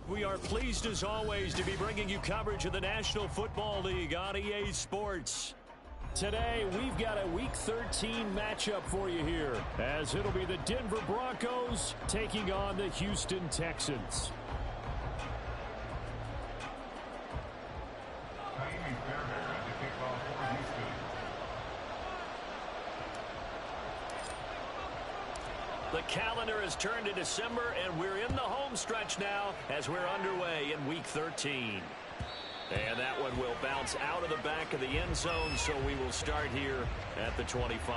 We are pleased as always to be bringing you coverage of the National Football League on EA Sports. Today, we've got a Week 13 matchup for you here, as it'll be the Denver Broncos taking on the Houston Texans. The calendar has turned to December, and we're in the home stretch now as we're underway in Week 13. And that one will bounce out of the back of the end zone, so we will start here at the 25.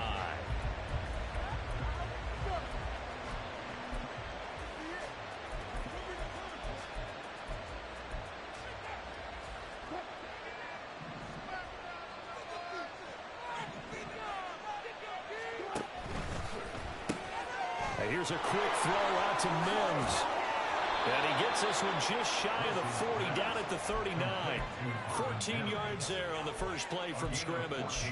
Here's a quick throw out to Mims. And he gets this one just shy of the 40, down at the 39. 14 yards there on the first play from scrimmage.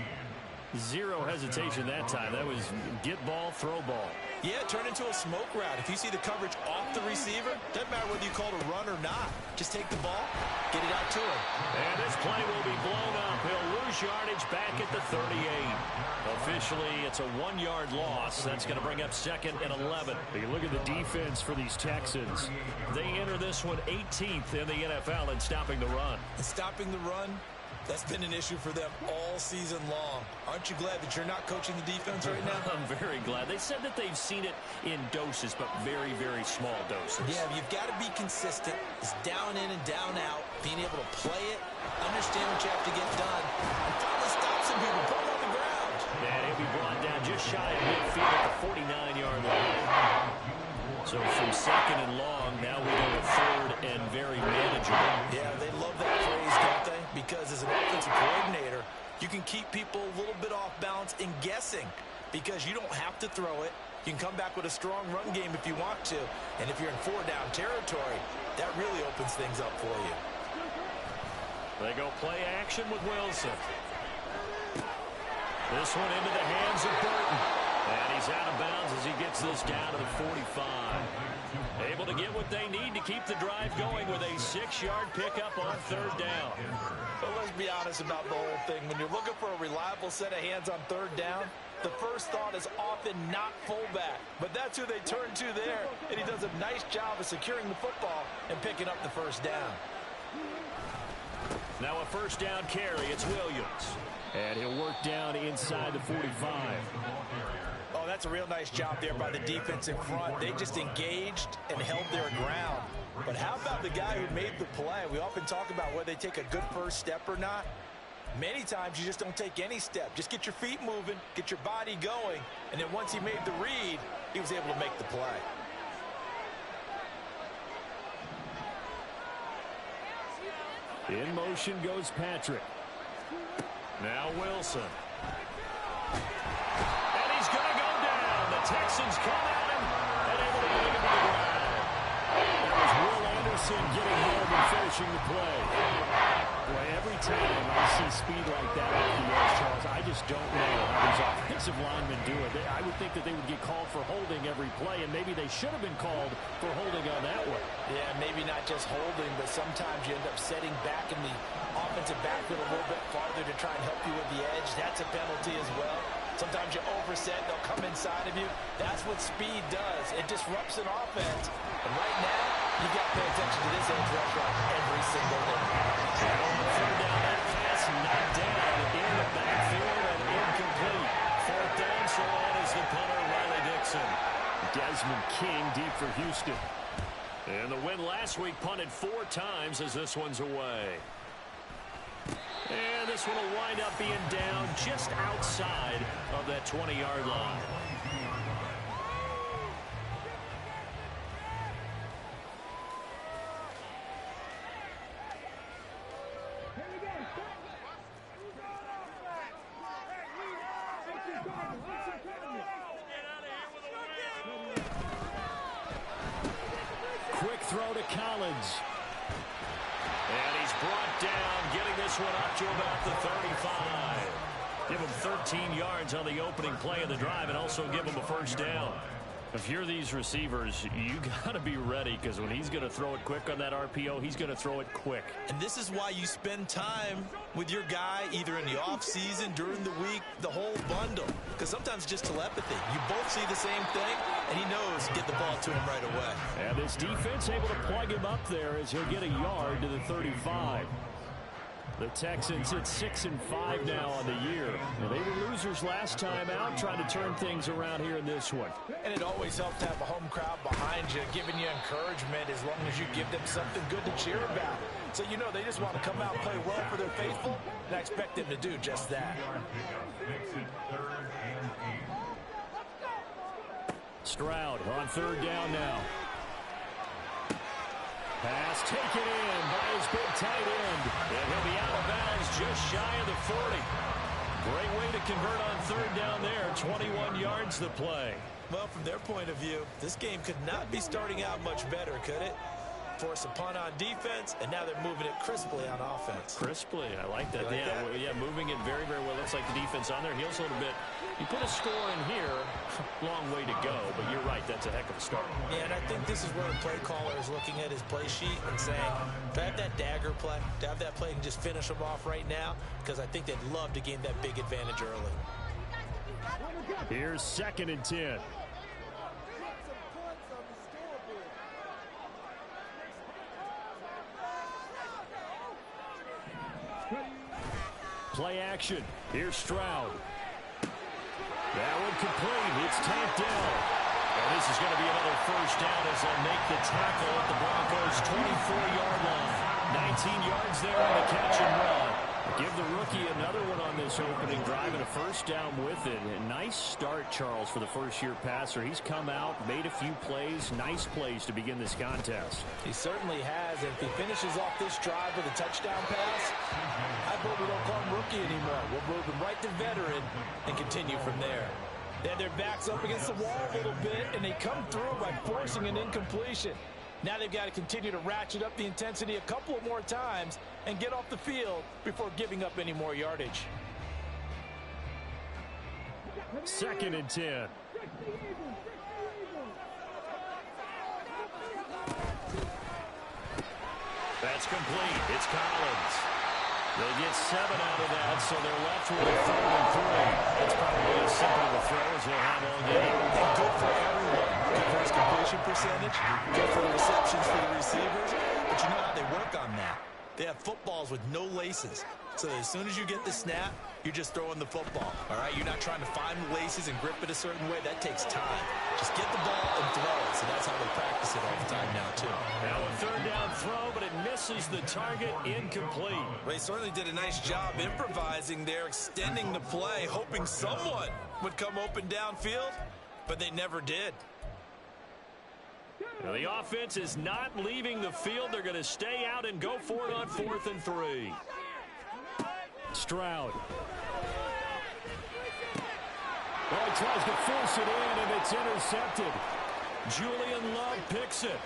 Zero hesitation that time. That was get ball, throw ball. Yeah, turn into a smoke route. If you see the coverage off the receiver, doesn't matter whether you call it a run or not. Just take the ball, get it out to him. And this play will be blown up. He'll lose yardage back at the 38. Officially, it's a 1-yard loss. That's going to bring up 2nd and 11. You look at the defense for these Texans. They enter this one 18th in the NFL in stopping the run. And stopping the run, that's been an issue for them all season long. Aren't you glad that you're not coaching the defense right now? I'm very glad. They said that they've seen it in doses, but very, very small doses. Yeah, you've got to be consistent. It's down in and down out. Being able to play it, understand what you have to get done, and finally stop some people, put them on the ground. And he'll be brought down just shy of midfield at the 49-yard line. So from 2nd and long, now we go to 3rd and very manageable. Yeah, they love that phrase, don't they? Because as an offensive coordinator, you can keep people a little bit off balance and guessing because you don't have to throw it. You can come back with a strong run game if you want to. And if you're in 4-down territory, that really opens things up for you. They go play action with Wilson. This one into the hands of Burton. And he's out of bounds as he gets this down to the 45. Able to get what they need to keep the drive going with a 6-yard pickup on 3rd down. But let's be honest about the whole thing. When you're looking for a reliable set of hands on 3rd down, the first thought is often not fullback. But that's who they turn to there. And he does a nice job of securing the football and picking up the 1st down. Now a 1st down carry. It's Williams. And he'll work down inside the 45. Oh, that's a real nice job there by the defense in front. They just engaged and held their ground. But how about the guy who made the play? We often talk about whether they take a good first step or not. Many times you just don't take any step. Just get your feet moving, get your body going, and then once he made the read, he was able to make the play. In motion goes Patrick. Now Wilson. And he's going to go down. The Texans come at him and able to bring him to the ground. That was Will Anderson getting home and finishing the play. Boy, every time I see speed like that off the edge, Charles, I just don't know how these offensive linemen do it. I would think that they would get called for holding every play, and maybe they should have been called for holding on that one. Yeah, maybe not just holding, but sometimes you end up setting back in the offensive backfield a little bit farther to try and help you with the edge. That's a penalty as well. Sometimes you overset, they'll come inside of you. That's what speed does. It disrupts an offense. And right now, you've got to pay attention to this edge rusher every single day. Third down, that pass knocked down in the backfield and incomplete. 4th down, so on is the punter, Riley Dixon. Desmond King deep for Houston. And the win last week punted 4 times as this one's away. And this one will wind up being down just outside of that 20-yard line. Quick throw to Collins. And he's brought down, getting this one up to about the 35. Give him 13 yards on the opening play of the drive and also give him a 1st down. If you're these receivers, you got to be ready, because when he's going to throw it quick on that RPO, he's going to throw it quick. And this is why you spend time with your guy either in the offseason, during the week, the whole bundle. Because sometimes just telepathy. You both see the same thing, and he knows get the ball to him right away. And this defense able to plug him up there as he'll get a yard to the 35. The Texans at 6-5 now on the year. Well, they were losers last time out, trying to turn things around here in this one. And it always helps to have a home crowd behind you, giving you encouragement as long as you give them something good to cheer about. So you know they just want to come out and play well for their faithful, and I expect them to do just that. Stroud on third down now. Pass taken in by his big tight end. And he'll be out of bounds just shy of the 40. Great way to convert on third down there. 21 yards to play. Well, from their point of view, this game could not be starting out much better, could it? Force a punt on defense, and now they're moving it crisply on offense. Crisply, I like that. Like that? Yeah, moving it very, very well. Looks like the defense on their heels a little bit. You put a score in here, long way to go, but you're right, that's a heck of a start. Yeah, and I think this is where the play caller is looking at his play sheet and saying, to have that dagger play, to have that play and just finish them off right now, because I think they'd love to gain that big advantage early. Here's 2nd and 10. Play action. Here's Stroud. That one complete. It's tapped down. And this is going to be another first down as they'll make the tackle at the Broncos' 24-yard line. 19 yards there on the catch and run. Give the rookie another one on this opening drive and a first down with it. A nice start, Charles, for the first-year passer. He's come out, made a few plays, nice plays to begin this contest. He certainly has. And if he finishes off this drive with a touchdown pass, I hope we don't call him rookie anymore. We'll move him right to veteran and continue from there. They have their backs up against the wall a little bit, and they come through by forcing an incompletion. Now they've got to continue to ratchet up the intensity a couple of more times and get off the field before giving up any more yardage. 2nd and 10. That's complete. It's Collins. They get 7 out of that, so they're left with a 3rd and 3. That's probably as simple of a throw as they'll have all game. Good for everyone. Good for his completion percentage. Good for the receptions for the receivers. But you know how they work on that. They have footballs with no laces. So as soon as you get the snap, you're just throwing the football. All right? You're not trying to find the laces and grip it a certain way. That takes time. Just get the ball and throw it. So that's how they practice it all the time now, too. Now a 3rd down throw, but it misses the target. Incomplete. Well, he certainly did a nice job improvising there, extending the play, hoping someone would come open downfield, but they never did. Now the offense is not leaving the field. They're going to stay out and go for it on 4th and 3. Stroud. Well, he tries to force it in, and it's intercepted. Julian Love picks it.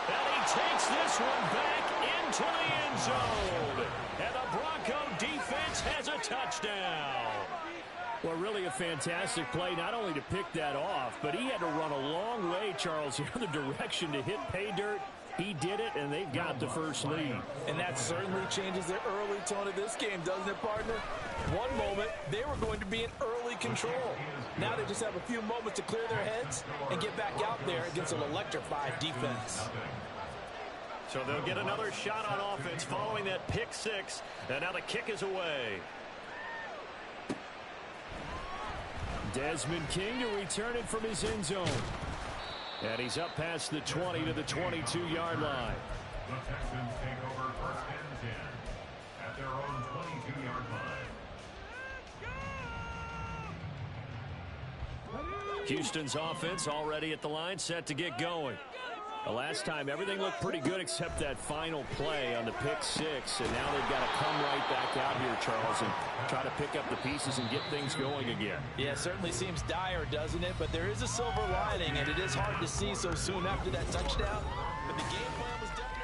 And he takes this one back into the end zone. And the Bronco defense has a touchdown. Well, really a fantastic play, not only to pick that off, but he had to run a long way, Charles, the other direction to hit pay dirt. He did it, and they've got the first lead. And that certainly changes the early tone of this game, doesn't it, partner? One moment, they were going to be in early control. Now they just have a few moments to clear their heads and get back out there against an electrified defense. So they'll get another shot on offense following that pick six, and now the kick is away. Desmond King to return it from his end zone. And he's up past the 20 to the 22-yard line. The Texans take over 1st and 10 at their own 22-yard line. Houston's offense already at the line, set to get going. The last time, everything looked pretty good except that final play on the pick six. And now they've got to come right back out here, Charles, and try to pick up the pieces and get things going again. Yeah, it certainly seems dire, doesn't it? But there is a silver lining, and it is hard to see so soon after that touchdown. But the game plan was definitely...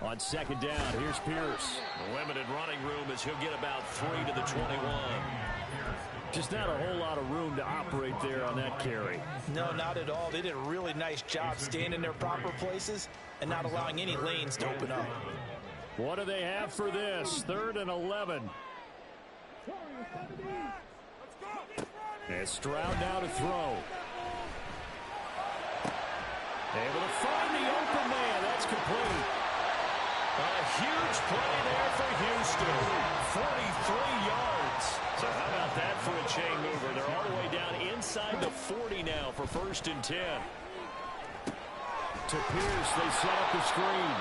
On second down, here's Pierce. Limited running room as he'll get about 3 to the 21. Just not a whole lot of room to operate there on that carry. No, not at all. They did a really nice job staying in their proper places and not allowing any lanes to open up. What do they have for this? 3rd and 11. And Stroud now to throw. Able to find the open man. That's complete. A huge play there for Houston. 43 yards. So how about that for a chain mover? They're all the way down inside the 40 now for 1st and 10. To Pierce, they set up the screen.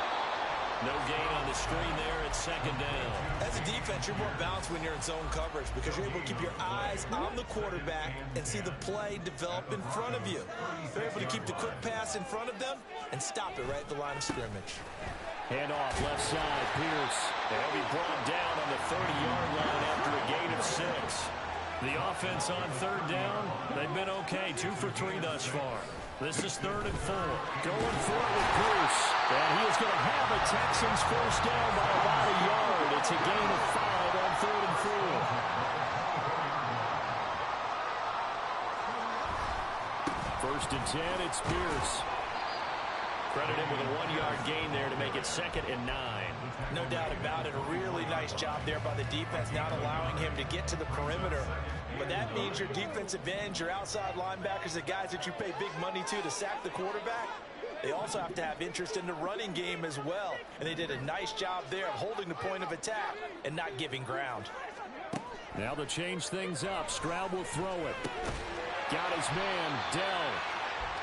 No gain on the screen there at 2nd down. As a defense, you're more balanced when you're in zone coverage because you're able to keep your eyes on the quarterback and see the play develop in front of you. They're able to keep the quick pass in front of them and stop it right at the line of scrimmage. Handoff left side, Pierce. They'll be brought down on the 30-yard line after a gain of 6. The offense on 3rd down, they've been okay. 2 for 3 thus far. This is 3rd and 4. Going for it with Pierce. And he is going to have a Texans first down by about a yard. It's a gain of 5 on 3rd and 4. 1st and 10, it's Pierce. Credit him with a 1-yard gain there to make it 2nd and 9. No doubt about it. A really nice job there by the defense, not allowing him to get to the perimeter. But that means your defensive ends, your outside linebackers, the guys that you pay big money to sack the quarterback, they also have to have interest in the running game as well. And they did a nice job there of holding the point of attack and not giving ground. Now to change things up, Stroud will throw it. Got his man, Dell.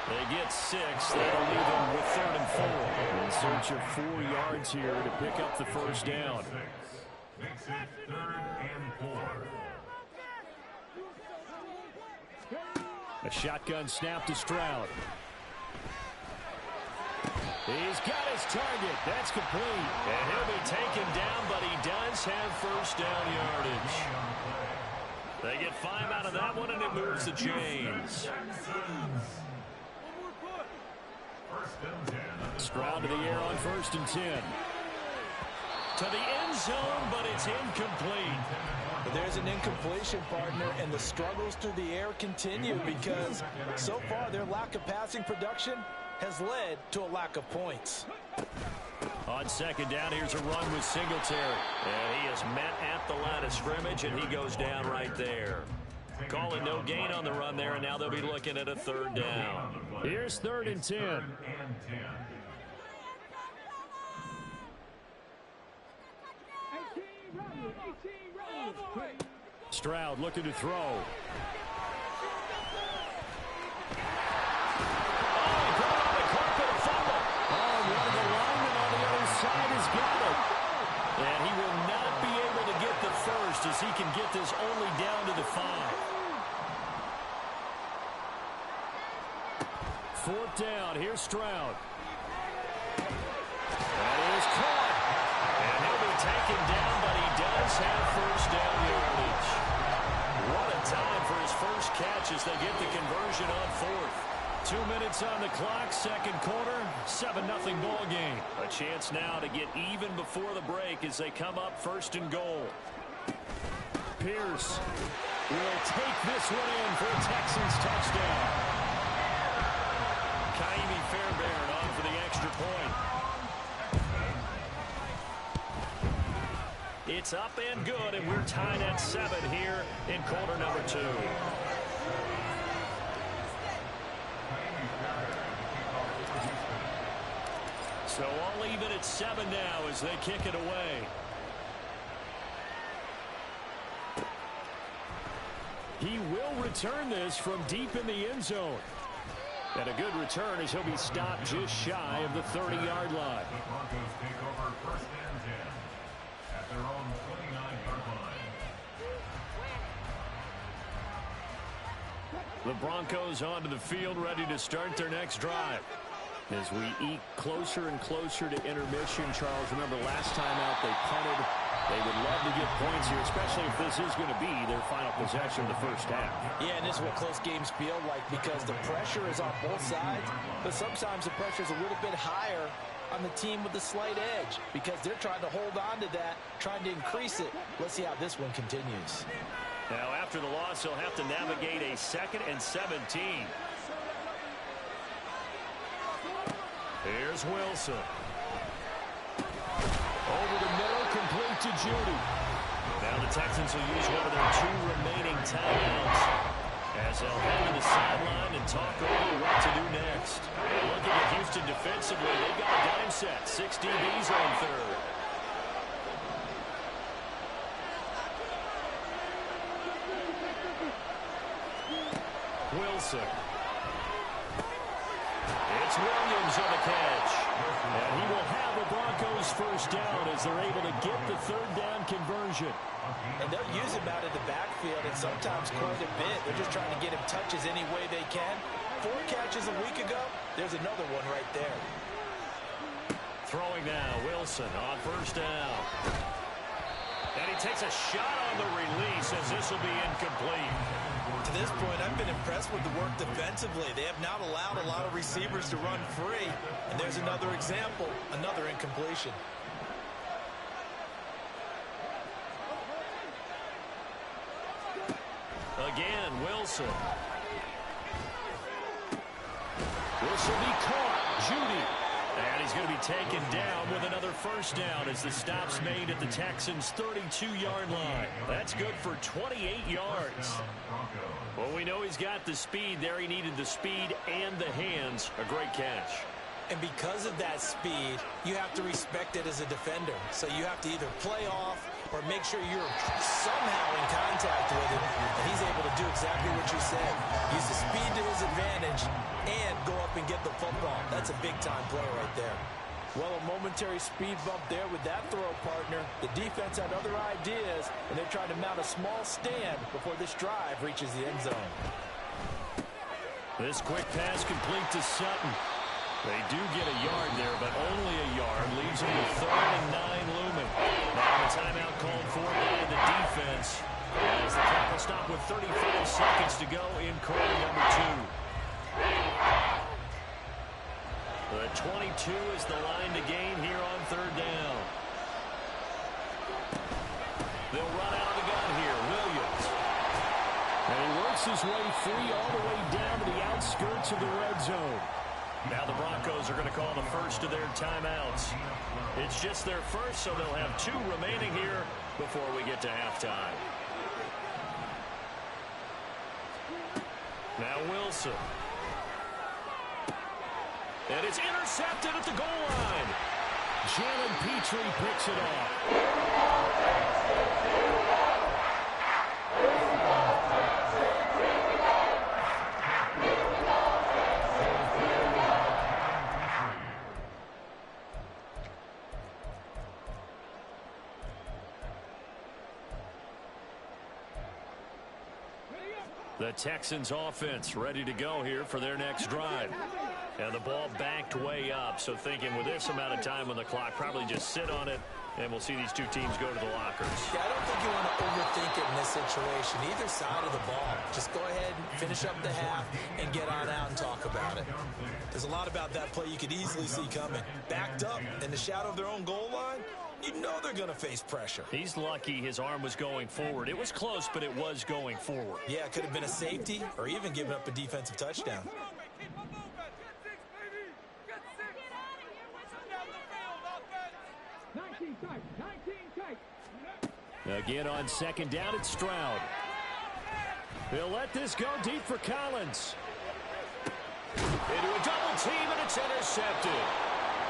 They get 6. That'll leave them with 3rd and 4. In search of 4 yards here to pick up the first down. Makes it 3rd and 4. A shotgun snap to Stroud. He's got his target. That's complete. And he'll be taken down, but he does have first down yardage. They get 5 out of that one, and it moves the chains. Stroud to the air on 1st and 10. To the end zone, but it's incomplete. But there's an incompletion, partner, and the struggles through the air continue because so far their lack of passing production has led to a lack of points. On 2nd down, here's a run with Singletary. And he is met at the line of scrimmage, and he goes down right there. Calling no gain on the run there, and now they'll be looking at a 3rd down. Here's 3rd and 10. Stroud looking to throw. Oh, he put it on the carpet, a fumble. Oh, one of the linemen on the other side has got it. And he will not be able to get the first as he can get this only down to the 5. 4th down, here's Stroud. That is caught. And he'll be taken down, but he does have first down yardage. What a time for his first catch as they get the conversion on 4th. 2 minutes on the clock, 2nd quarter, 7-0 ball game. A chance now to get even before the break as they come up 1st and goal. Pierce will take this one in for a Texans touchdown. Kaimi Fairbairn on for the extra point. It's up and good, and we're tied at 7 here in quarter number 2. So all even at 7 now as they kick it away. He will return this from deep in the end zone. And a good return as he'll be stopped just shy of the 30-yard line. The Broncos take over 1st and 10 at their own 29-yard line. The Broncos onto the field, ready to start their next drive. As we eke closer and closer to intermission, Charles, remember last time out they punted. They would love to get points here, especially if this is going to be their final possession of the first half. Yeah, and this is what close games feel like because the pressure is on both sides, but sometimes the pressure is a little bit higher on the team with the slight edge because they're trying to hold on to that, trying to increase it. Let's see how this one continues. Now, after the loss, he'll have to navigate a 2nd and 17. Here's Wilson. Over the middle, complete to Judy. Now the Texans will use one of their 2 remaining timeouts as they'll head to the sideline and talk over what to do next. Looking at Houston defensively, they've got a dime set. 6 DBs on third. Wilson. It's Williams on the catch. And he will have the Broncos first down as they're able to get the 3rd down conversion. And they'll use him out of the backfield and sometimes quite a bit. They're just trying to get him touches any way they can. 4 catches a week ago. There's another one right there. Throwing now, Wilson on first down. And he takes a shot on the release as this will be incomplete. To this point, I've been impressed with the work defensively. They have not allowed a lot of receivers to run free. And there's another example, another incompletion. Again, Wilson. This will be caught. Judy. And he's going to be taken down with another first down as the stop's made at the Texans' 32-yard line. That's good for 28 yards. Well, we know he's got the speed there. He needed the speed and the hands. A great catch. And because of that speed, you have to respect it as a defender. So you have to either play off or make sure you're somehow in contact with him. And he's able to do exactly what you said. Use the speed to his advantage and go up and get the football. That's a big-time play right there. Well, a momentary speed bump there with that throw partner. The defense had other ideas, and they're trying to mount a small stand before this drive reaches the end zone. This quick pass complete to Sutton. They do get a yard there, but only a yard. Leaves them with 3rd and 9 looming. Now a timeout called for by the defense as the clock will stop with 35 seconds to go in quarter number 2. The 22 is the line to gain here on 3rd down. They'll run out of the gun here. Williams. And he works his way free all the way down to the outskirts of the red zone. Now the Broncos are going to call the first of their timeouts. It's just their first, so they'll have 2 remaining here before we get to halftime. Now Wilson. And it's intercepted at the goal line. Jalen Petrie picks it off. The Texans offense ready to go here for their next drive. And the ball backed way up, so thinking with this amount of time on the clock, probably just sit on it, and we'll see these 2 teams go to the lockers. Yeah, I don't think you want to overthink it in this situation. Either side of the ball. Just go ahead, finish up the half, and get on out and talk about it. There's a lot about that play you could easily see coming. Backed up in the shadow of their own goal line, you know they're going to face pressure. He's lucky his arm was going forward. It was close, but it was going forward. Yeah, it could have been a safety or even given up a defensive touchdown. Again on 2nd down, it's Stroud. They'll let this go deep for Collins. Into a double team, and it's intercepted.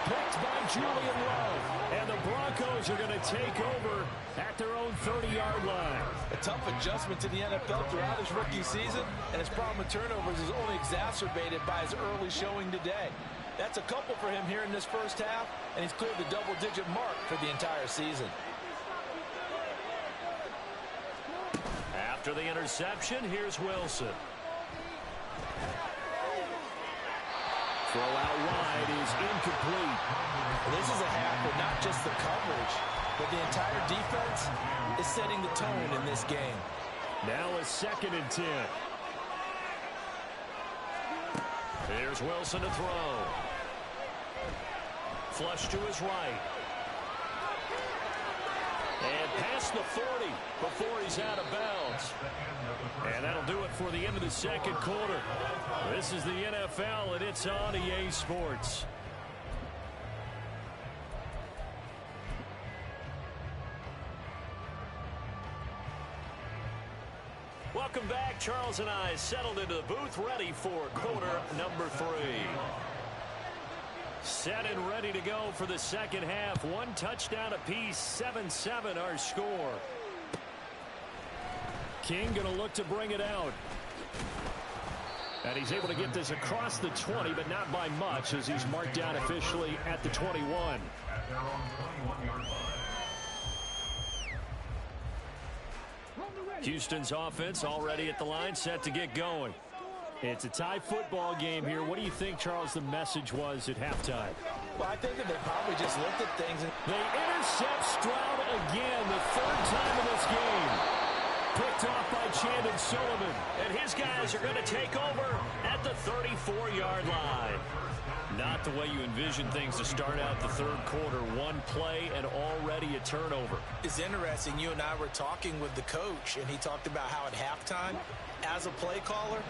Picked by Julian Love. And the Broncos are going to take over at their own 30-yard line. A tough adjustment to the NFL throughout his rookie season, and his problem with turnovers is only exacerbated by his early showing today. That's a couple for him here in this first half, and he's cleared the double-digit mark for the entire season. After the interception, here's Wilson. Throw out wide is incomplete. Well, this is a half where not just the coverage, but the entire defense is setting the tone in this game. Now a 2nd and 10. Here's Wilson to throw. flush to his right. And past the 40 before he's out of bounds. And that'll do it for the end of the second quarter. This is the NFL, and it's on EA Sports. Welcome back. Charles and I settled into the booth, ready for quarter number 3. Set and ready to go for the second half. One touchdown apiece, 7-7 our score. King going to look to bring it out. And he's able to get this across the 20, but not by much, as he's marked down officially at the 21. Houston's offense already at the line, set to get going. It's a tie football game here. What do you think, Charles, the message was at halftime? Well, I think that they probably just looked at things. They intercept Stroud again, the third time in this game. Picked off by Chandon Sullivan. And his guys are going to take over at the 34-yard line. Not the way you envision things to start out the third quarter. One play and already a turnover. It's interesting. You and I were talking with the coach, and he talked about how at halftime, as a play caller,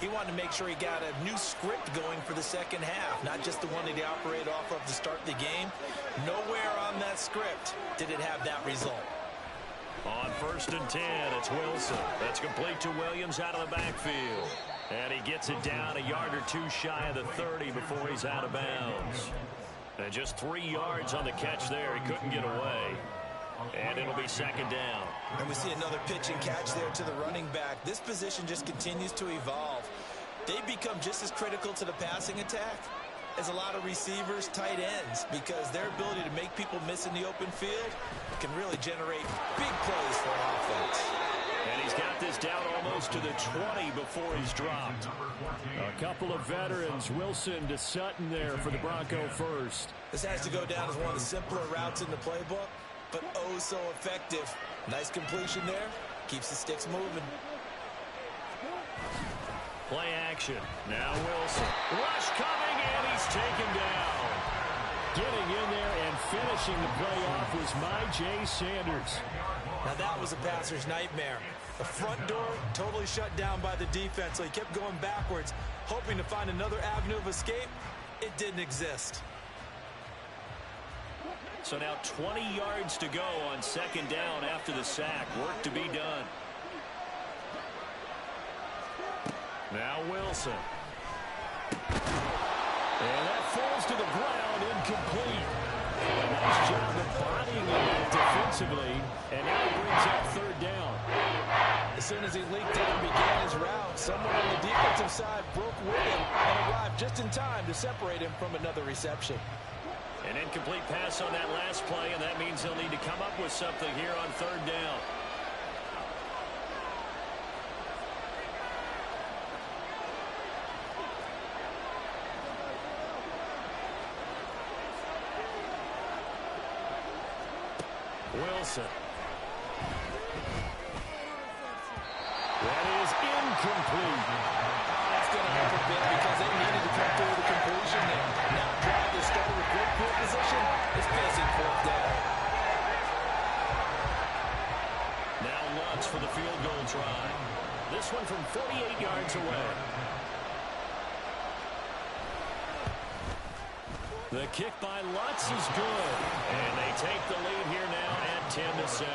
he wanted to make sure he got a new script going for the second half, not just the one that he operated off of to start the game. Nowhere on that script did it have that result. On 1st and 10, it's Wilson. That's complete to Williams out of the backfield. And he gets it down a yard or two shy of the 30 before he's out of bounds. And just 3 yards on the catch there. He couldn't get away. And it'll be second down. And we see another pitch and catch there to the running back. This position just continues to evolve. They become just as critical to the passing attack as a lot of receivers, tight ends, because their ability to make people miss in the open field can really generate big plays for an offense. And he's got this down almost to the 20 before he's dropped. A couple of veterans, Wilson to Sutton there for the Bronco first. This has to go down as one of the simpler routes in the playbook, but oh so effective. Nice completion there. Keeps the sticks moving. Play action. Now Wilson. Rush coming, and he's taken down. Getting in there and finishing the play off was Myjai Sanders. Now that was a passer's nightmare. The front door totally shut down by the defense, so he kept going backwards, hoping to find another avenue of escape. It didn't exist. So now 20 yards to go on second down after the sack. Work to be done. Now Wilson. And that falls to the ground, incomplete. A nice job of bodying it defensively, and now he brings up third down. As soon as he leaked out and began his route, someone on the defensive side broke with him and arrived just in time to separate him from another reception. An incomplete pass on that last play, and that means he'll need to come up with something here on third down. Wilson. That is incomplete. That's going to help a bit because they needed to come through the completion there. Now drive that started with good field position is facing fourth down. Now Lutz for the field goal try. This one from 48 yards away. The kick by Lutz is good. And they take the lead here now at 10-7.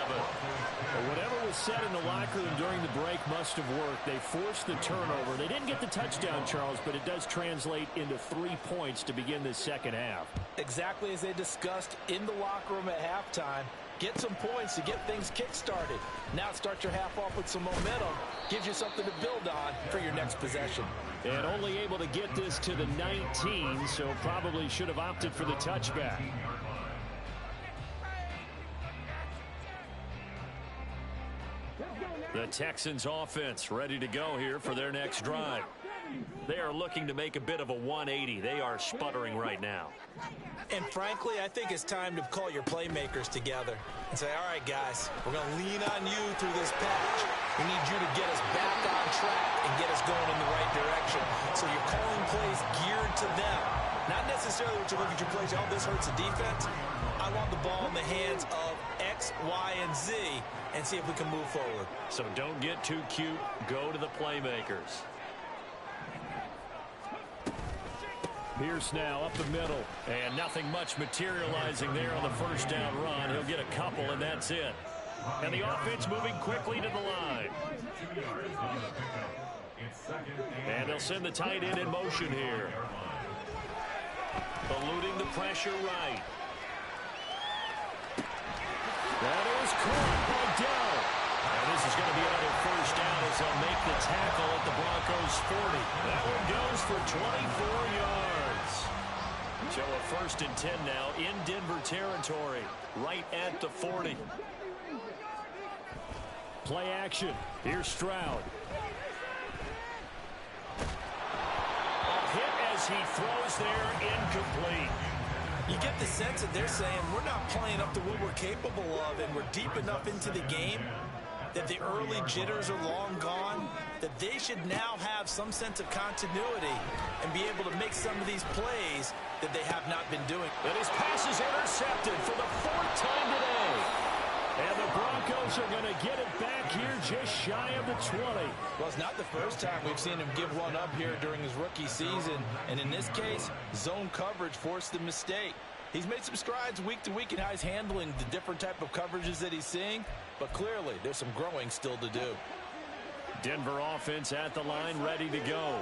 Whatever was said in the locker room during the break must have worked. They forced the turnover. They didn't get the touchdown, Charles, but it does translate into 3 points to begin this second half. Exactly as they discussed in the locker room at halftime. Get some points to get things kick-started. Now start your half off with some momentum. Gives you something to build on for your next possession. And only able to get this to the 19, so probably should have opted for the touchback. The Texans offense ready to go here for their next drive. They are looking to make a bit of a 180. They are sputtering right now. And frankly, I think it's time to call your playmakers together and say, all right, guys, we're going to lean on you through this patch. We need you to get us back on track and get us going in the right direction. So you're calling plays geared to them. Not necessarily what you look at your plays, oh, this hurts the defense. I want the ball in the hands of X, Y, and Z and see if we can move forward. So don't get too cute. Go to the playmakers. Pierce now up the middle, and nothing much materializing there on the first down run. He'll get a couple, and that's it. And the offense moving quickly to the line. And they'll send the tight end in motion here. Eluding the pressure right. That is caught by Dell. And this is going to be another first down as they'll make the tackle at the Broncos 40. That one goes for 24 yards. So a 1st and 10 now in Denver territory, right at the 40. Play action. Here's Stroud. A hit as he throws there, incomplete. You get the sense that they're saying we're not playing up to what we're capable of, and we're deep enough into the game that the early jitters are long gone, that they should now have some sense of continuity and be able to make some of these plays that they have not been doing. And his pass is intercepted for the 4th time today. And the Broncos are going to get it back here just shy of the 20. Well, it's not the first time we've seen him give one up here during his rookie season. And in this case, zone coverage forced the mistake. He's made some strides week to week in how he's handling the different type of coverages that he's seeing. But clearly, there's some growing still to do. Denver offense at the line, ready to go.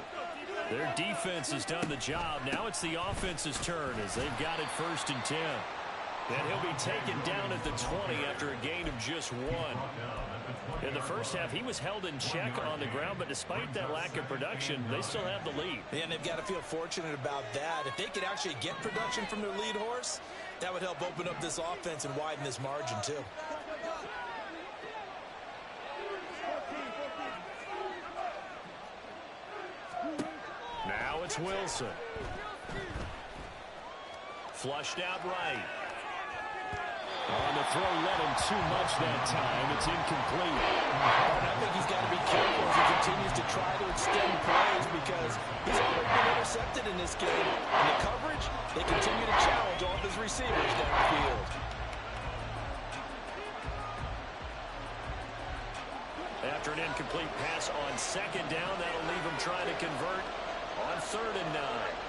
Their defense has done the job. Now it's the offense's turn as they've got it 1st and 10. And he'll be taken down at the 20 after a gain of just 1. In the first half, he was held in check on the ground, but despite that lack of production, they still have the lead. Yeah, and they've got to feel fortunate about that. If they could actually get production from their lead horse, that would help open up this offense and widen this margin, too. Now it's Wilson. Flushed out right. On the throw, let him too much that time. It's incomplete. And I think he's got to be careful as he continues to try to extend plays because he's already been intercepted in this game. In the coverage, they continue to challenge all of his receivers down the field. After an incomplete pass on 2nd down, that'll leave him trying to convert on 3rd and 9.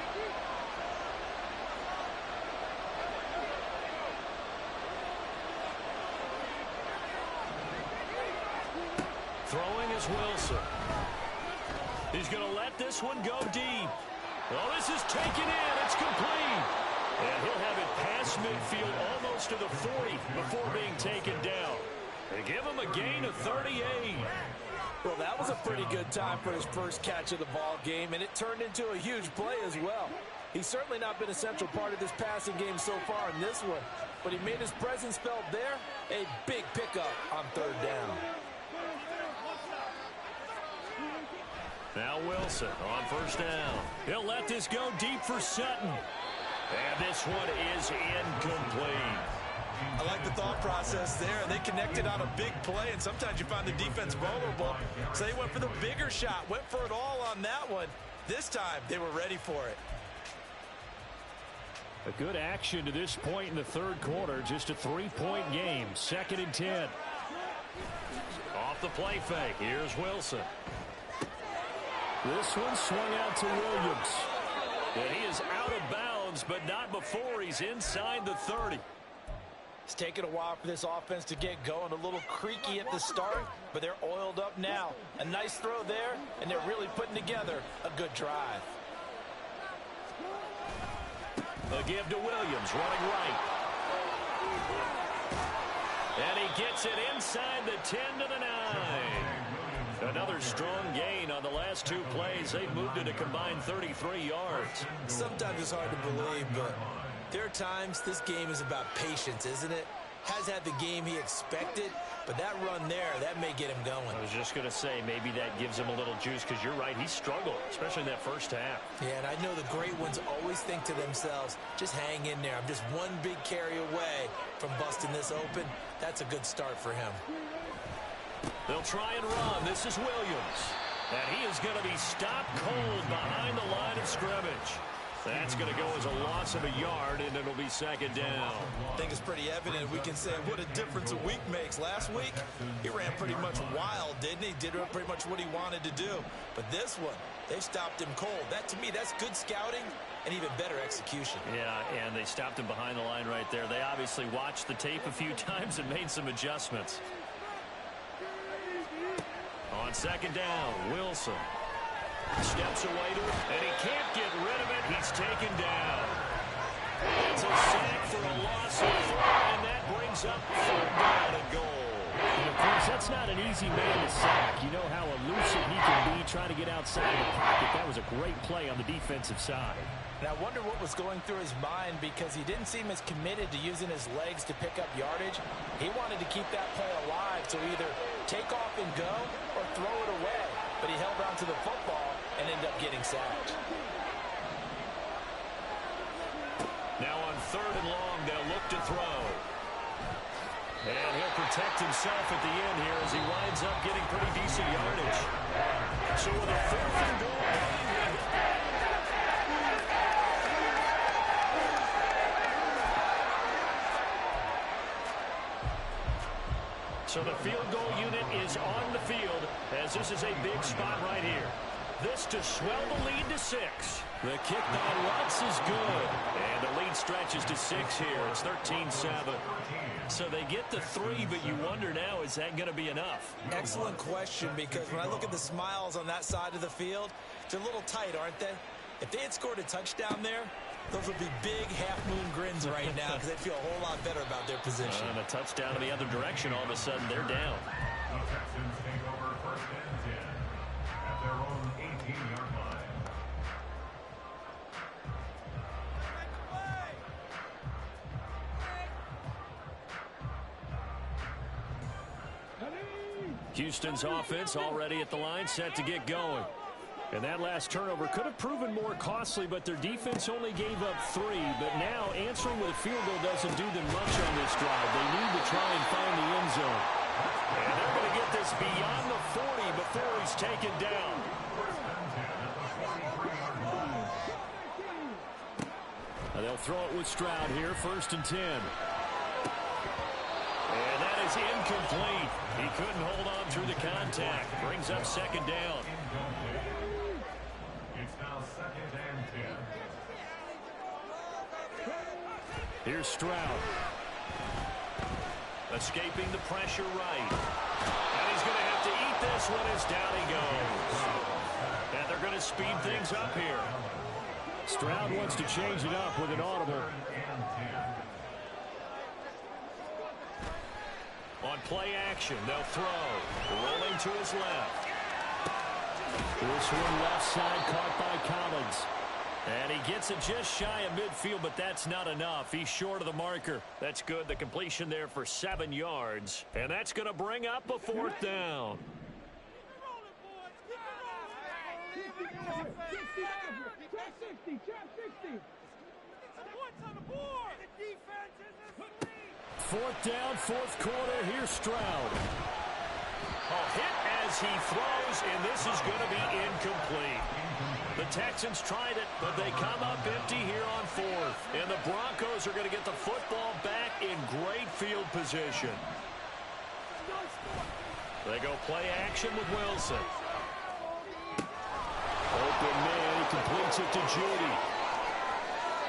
Throwing is Wilson. He's going to let this one go deep. Oh, this is taken in. It's complete. And he'll have it past midfield almost to the 40 before being taken down. They give him a gain of 38. Well, that was a pretty good time for his first catch of the ball game, and it turned into a huge play as well. He's certainly not been a central part of this passing game so far in this one, but he made his presence felt there. A big pickup on 3rd down. Now Wilson on 1st down. He'll let this go deep for Sutton. And this one is incomplete. I like the thought process there. They connected on a big play, and sometimes you find the defense vulnerable. So they went for the bigger shot, went for it all on that one. This time, they were ready for it. A good action to this point in the 3rd quarter. Just a 3-point game. 2nd and 10. Off the play fake. Here's Wilson. This one swung out to Williams. And he is out of bounds, but not before he's inside the 30. It's taken a while for this offense to get going. A little creaky at the start, but they're oiled up now. A nice throw there, and they're really putting together a good drive. A give to Williams, running right. And he gets it inside the 10 to the 9. Another strong gain on the last 2 plays. They've moved it a combined 33 yards. Sometimes it's hard to believe, but there are times this game is about patience, isn't it? has had the game he expected, but that run there, that may get him going. I was just going to say, maybe that gives him a little juice, because you're right, he struggled, especially in that first half. Yeah, and I know the great ones always think to themselves, just hang in there. I'm just one big carry away from busting this open. That's a good start for him. They'll try and run. This is Williams. And he is going to be stopped cold behind the line of scrimmage. That's going to go as a loss of a yard, and it'll be second down. I think it's pretty evident. We can say what a difference a week makes. Last week, he ran pretty much wild, didn't he? Did pretty much what he wanted to do. But this one, they stopped him cold. That, to me, that's good scouting and even better execution. Yeah, and they stopped him behind the line right there. They obviously watched the tape a few times and made some adjustments. On second down, Wilson steps away to it, and he can't get rid of it. He's taken down. It's a sack for a loss of 4, and that brings up 3rd down and goal. And of course, that's not an easy man to sack. You know how elusive he can be trying to get outside of the pocket. That was a great play on the defensive side. And I wonder what was going through his mind, because he didn't seem as committed to using his legs to pick up yardage. He wanted to keep that play alive, so either take off and go or throw it away. But he held on to the football and ended up getting sacked. Now on 3rd and long, they'll look to throw. And he'll protect himself at the end here as he winds up getting pretty decent yardage. So with a 4th and goal, so the field goal unit is on the field, as this is a big spot right here. This to swell the lead to 6. The kick by Lutz is good. And the lead stretches to 6 here. It's 13-7. So they get to 3, but you wonder now, is that going to be enough? Excellent question, because when I look at the smiles on that side of the field, they're a little tight, aren't they? If they had scored a touchdown there, those would be big half-moon grins right now, because they'd feel a whole lot better about their position. And a touchdown in the other direction, all of a sudden they're down. The Texans take over 1st and 10 at their own 18-yard line. Houston's offense already at the line, set to get going. And that last turnover could have proven more costly, but their defense only gave up 3. But now answering with a field goal doesn't do them much on this drive. They need to try and find the end zone. And they're going to get this beyond the 40 before he's taken down. Now they'll throw it with Stroud here, 1st and 10. And that is incomplete. He couldn't hold on through the contact. Brings up 2nd down. It's now 2nd and 10. Here's Stroud. Escaping the pressure right. And he's going to have to eat this one as down he goes. And they're going to speed things up here. Stroud wants to change it up with an audible. On play action, they'll throw. Rolling to his left. This one left side caught by Collins. And he gets it just shy of midfield, but that's not enough. He's short of the marker. That's good. The completion there for 7 yards. And that's going to bring up a 4th down. Fourth down, 4th quarter. Here's Stroud. A hit as he throws, and this is going to be incomplete. The Texans tried it, but they come up empty here on 4th. And the Broncos are going to get the football back in great field position. They go play action with Wilson. Open man, he completes it to Judy.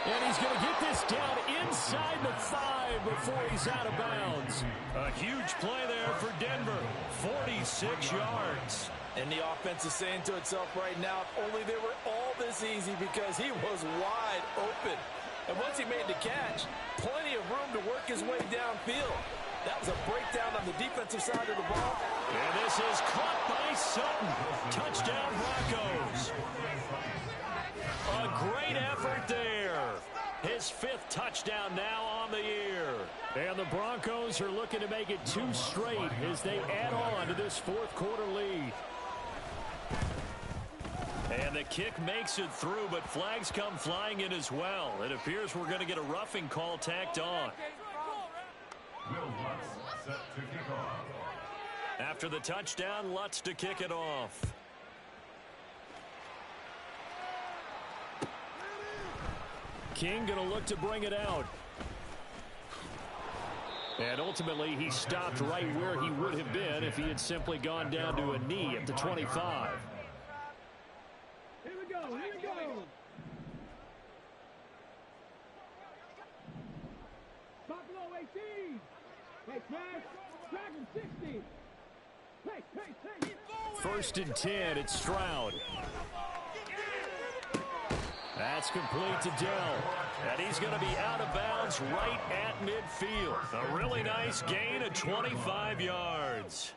And he's going to get this down inside the 5 before he's out of bounds. A huge play there for Denver. 46 yards. And the offense is saying to itself right now, if only they were all this easy, because he was wide open. And once he made the catch, plenty of room to work his way downfield. That was a breakdown on the defensive side of the ball. And this is caught by Sutton. Touchdown Broncos. A great effort there. His 5th touchdown now on the year. And the Broncos are looking to make it 2 straight as they add on to this fourth quarter lead. And the kick makes it through, but flags come flying in as well. It appears we're going to get a roughing call tacked on. Will Lutz set to kick off. After the touchdown, Lutz to kick it off. King going to look to bring it out. And ultimately, he stopped right where he would have been if he had simply gone down to a knee at the 25. Here we go, here we go. Buffalo 18. Hey, Dragon 60. Hey. First and 10, it's Stroud. That's complete to Dell. And he's going to be out of bounds right at midfield. A really nice gain of 25 yards.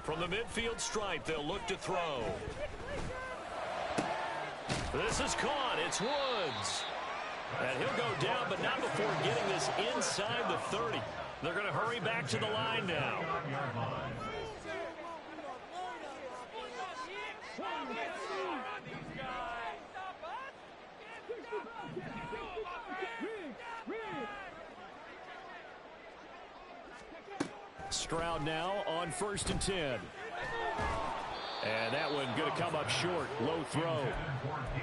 From the midfield stripe, they'll look to throw. This is caught. It's Woods. And he'll go down, but not before getting this inside the 30. They're going to hurry back to the line now. Stroud now on first and 10. And that one going to come up short. Low throw.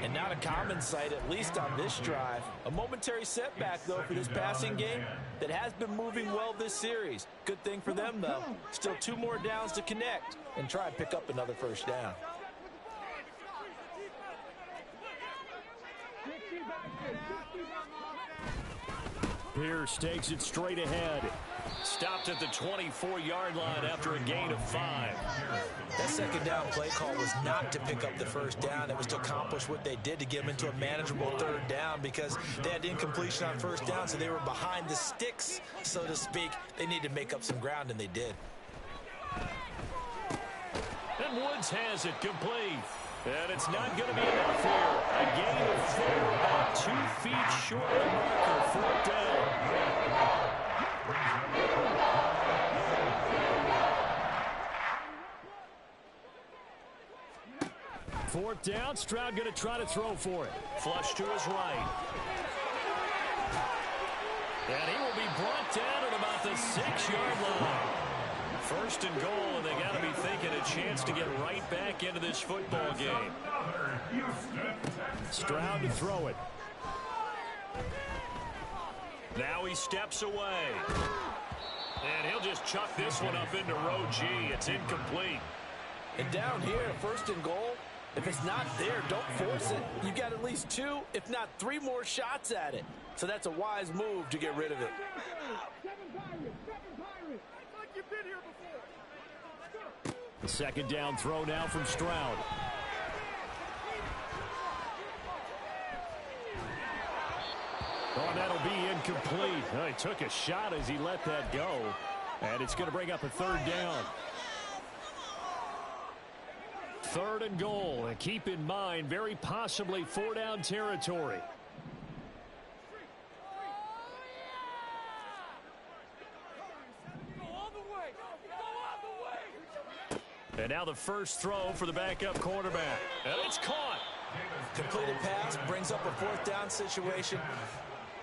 And not a common sight, at least on this drive. A momentary setback, though, for this passing game that has been moving well this series. Good thing for them, though. Still 2 more downs to connect and try and pick up another first down. Pierce takes it straight ahead. Stopped at the 24-yard line after a gain of 5. That second down play call was not to pick up the first down. It was to accomplish what they did to get them into a manageable third down because they had incompletion on first down, so they were behind the sticks, so to speak. They needed to make up some ground, and they did. And Woods has it complete. And it's not going to be enough here. A gain of 4, about 2 feet short of the marker. Fourth down. Fourth down. Stroud going to try to throw for it. Flush to his right. And he will be brought down at about the 6-yard line. First and goal, and they got to be thinking a chance to get right back into this football game. Stroud to throw it. Now he steps away. And he'll just chuck this one up into row G. It's incomplete. And down here, first and goal, if it's not there, don't force it. You got at least 2, if not 3 more shots at it. So that's a wise move to get rid of it. The second down throw now from Stroud. Oh, that'll be incomplete. Oh, he took a shot as he let that go. And it's going to bring up a third down. Third and goal. And keep in mind, very possibly 4-down territory. And now the first throw for the backup quarterback. And it's caught. Completed pass brings up a fourth down situation.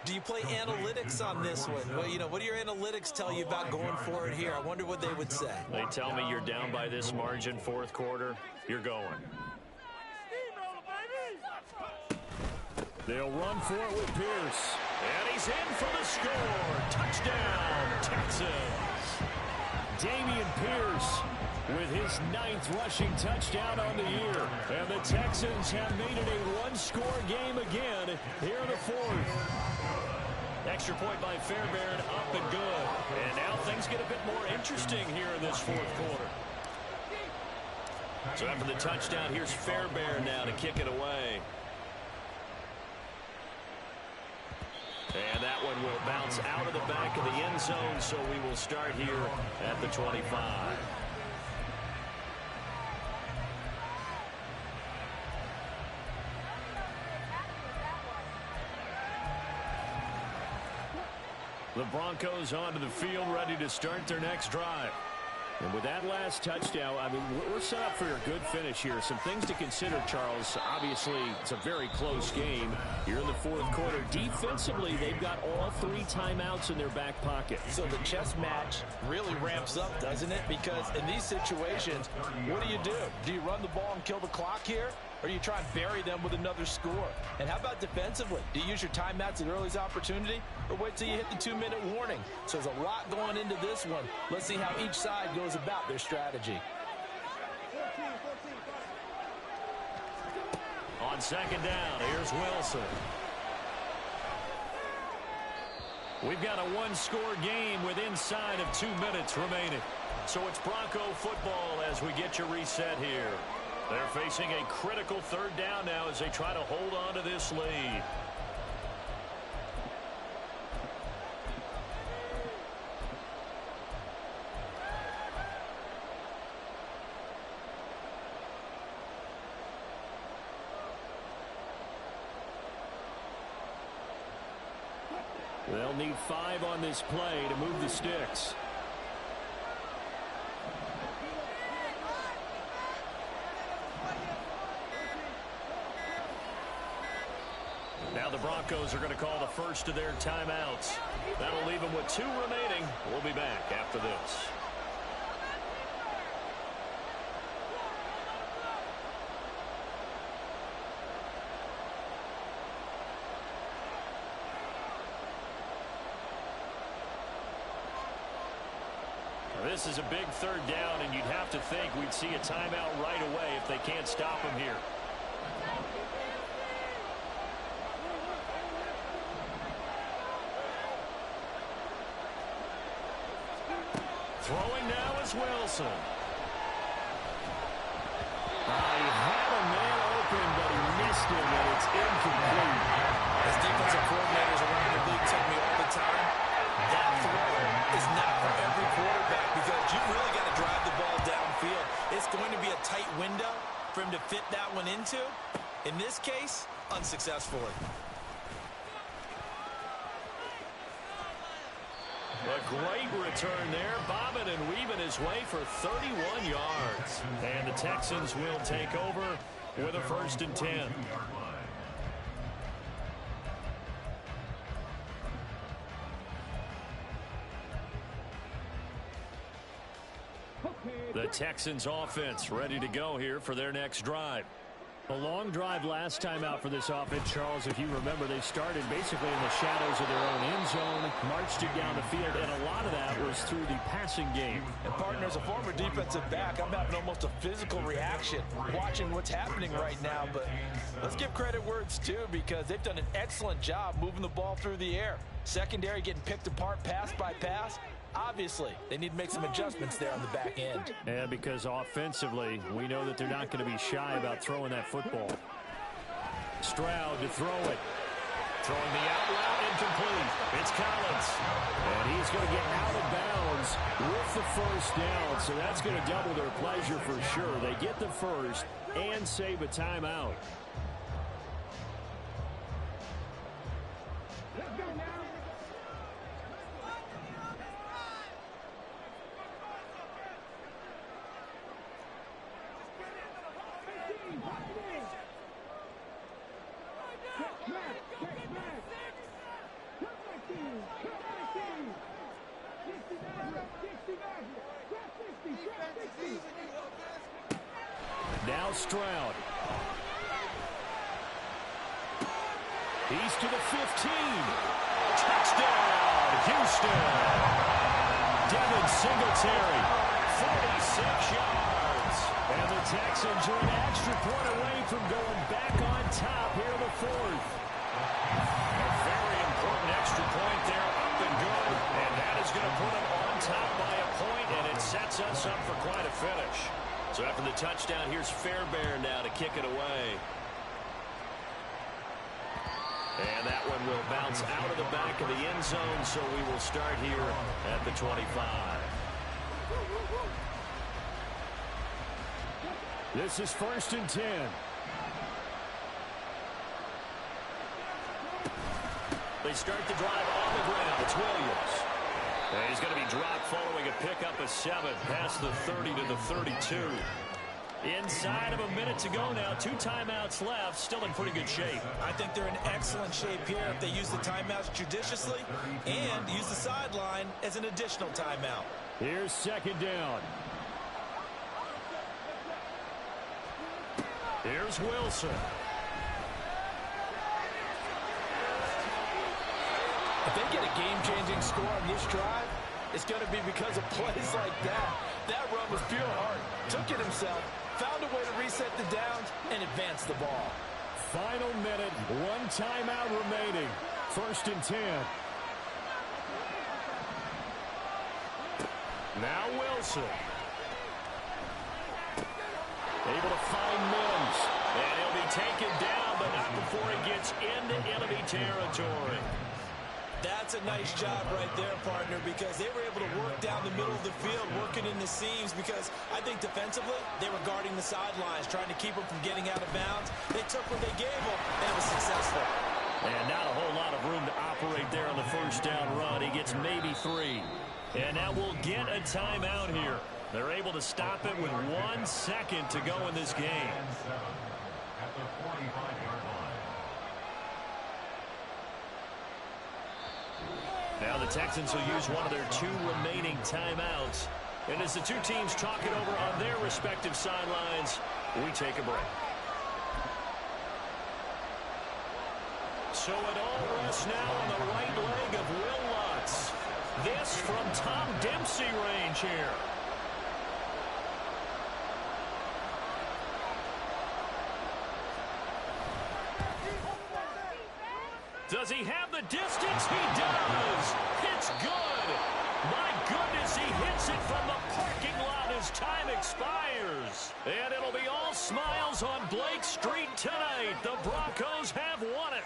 Do you play analytics on this one? Well, you know, what do your analytics tell you about going for it here? I wonder what they would say. They tell me you're down by this margin, fourth quarter. You're going. They'll run for it with Pierce. And he's in for the score. Touchdown, Texans. Dameon Pierce with his 9th rushing touchdown on the year. And the Texans have made it a one-score game again here in the fourth. Extra point by Fairbairn, up and good. And now things get a bit more interesting here in this fourth quarter. So after the touchdown, here's Fairbairn now to kick it away. And that one will bounce out of the back of the end zone, so we will start here at the 25. The Broncos onto the field, ready to start their next drive. And with that last touchdown, I mean, we're set up for a good finish here. Some things to consider, Charles. Obviously, it's a very close game here in the fourth quarter. Defensively, they've got all 3 timeouts in their back pocket. So the chess match really ramps up, doesn't it? Because in these situations, what do? Do you run the ball and kill the clock here? Or do you try and bury them with another score? And how about defensively? Do you use your timeouts at earliest opportunity? Or wait till you hit the 2-minute warning? So there's a lot going into this one. Let's see how each side goes about their strategy. On second down, here's Wilson. We've got a one-score game with inside of 2 minutes remaining. So it's Bronco football as we get you reset here. They're facing a critical third down now as they try to hold on to this lead. They'll need 5 on this play to move the sticks. Now the Broncos are going to call the first of their timeouts. That'll leave them with 2 remaining. We'll be back after this. This is a big third down, and you'd have to think we'd see a timeout right away if they can't stop him here. Throwing now is Wilson. He had a man open, but he missed him, and it's incomplete. As defensive coordinators around the league tell me all the time, that throw is not for every quarterback because you really got to drive the ball downfield. It's going to be a tight window for him to fit that one into. In this case, unsuccessfully. A great return there, bobbing and weaving his way for 31 yards. And the Texans will take over with a 1st and 10. The Texans offense ready to go here for their next drive. A long drive last time out for this offense, Charles. If you remember, they started basically in the shadows of their own end zone, marched it down the field, and a lot of that was through the passing game. And partner, as a former defensive back, I'm having almost a physical reaction watching what's happening right now. But let's give credit where it's due because they've done an excellent job moving the ball through the air. Secondary getting picked apart pass by pass. Obviously, they need to make some adjustments there on the back end. Yeah, because offensively, we know that they're not going to be shy about throwing that football. Stroud to throw it. Throwing the out route incomplete. It's Collins. And he's going to get out of bounds with the 1st down. So that's going to double their pleasure for sure. They get the first and save a timeout. Let's go now. Now Stroud. He's to the 15. Touchdown, Houston. Devin Singletary, 46 yards. And the Texans are an extra point away from going back on top here in the 4th. A very important extra point there, up and good. And that is going to put them on top by a point, and it sets us up for quite a finish. So after the touchdown, here's Fairbairn now to kick it away. And that one will bounce out of the back of the end zone, so we will start here at the 25. This is 1st and 10. They start the drive on the ground. It's Williams. And he's going to be dropped following a pickup of 7 past the 30 to the 32. Inside of a minute to go now. 2 timeouts left. Still in pretty good shape. I think they're in excellent shape here if they use the timeouts judiciously and use the sideline as an additional timeout. Here's second down. Here's Wilson. If they get a game-changing score on this drive, it's going to be because of plays like that. That run was pure heart. Took it himself, found a way to reset the downs, and advance the ball. Final minute, 1 timeout remaining. 1st and 10. Now Wilson. Able to find Mims. And he'll be taken down, but not before he gets into enemy territory. That's a nice job right there, partner, because they were able to work down the middle of the field, working in the seams, because I think defensively, they were guarding the sidelines, trying to keep them from getting out of bounds. They took what they gave them, and it was successful. And not a whole lot of room to operate there on the first down run. He gets maybe 3. And now we'll get a timeout here. They're able to stop it with 1 second to go in this game. At the 45-yard line. Now the Texans will use one of their 2 remaining timeouts. And as the 2 teams talk it over on their respective sidelines, we take a break. So it all rests now on the right leg of Will Lutz. This from Tom Dempsey range here. Does he have the distance? He does. It's good. My goodness, he hits it from the parking lot as time expires. And it'll be all smiles on Blake Street tonight. The Broncos have won it.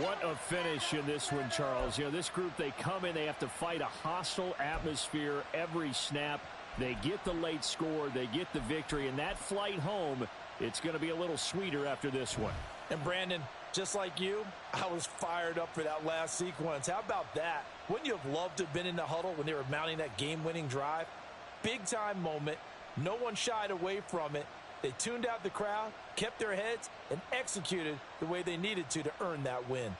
What a finish in this one, Charles. You know, this group, they come in, they have to fight a hostile atmosphere every snap. They get the late score, they get the victory, and that flight home, it's going to be a little sweeter after this one. And Brandon, just like you, I was fired up for that last sequence. How about that? Wouldn't you have loved to have been in the huddle when they were mounting that game-winning drive? Big-time moment. No one shied away from it. They tuned out the crowd, kept their heads, and executed the way they needed to earn that win.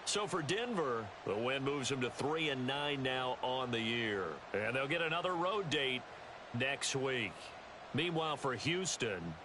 So for Denver, the win moves them to 3-9 now on the year. And they'll get another road date next week. Meanwhile, for Houston,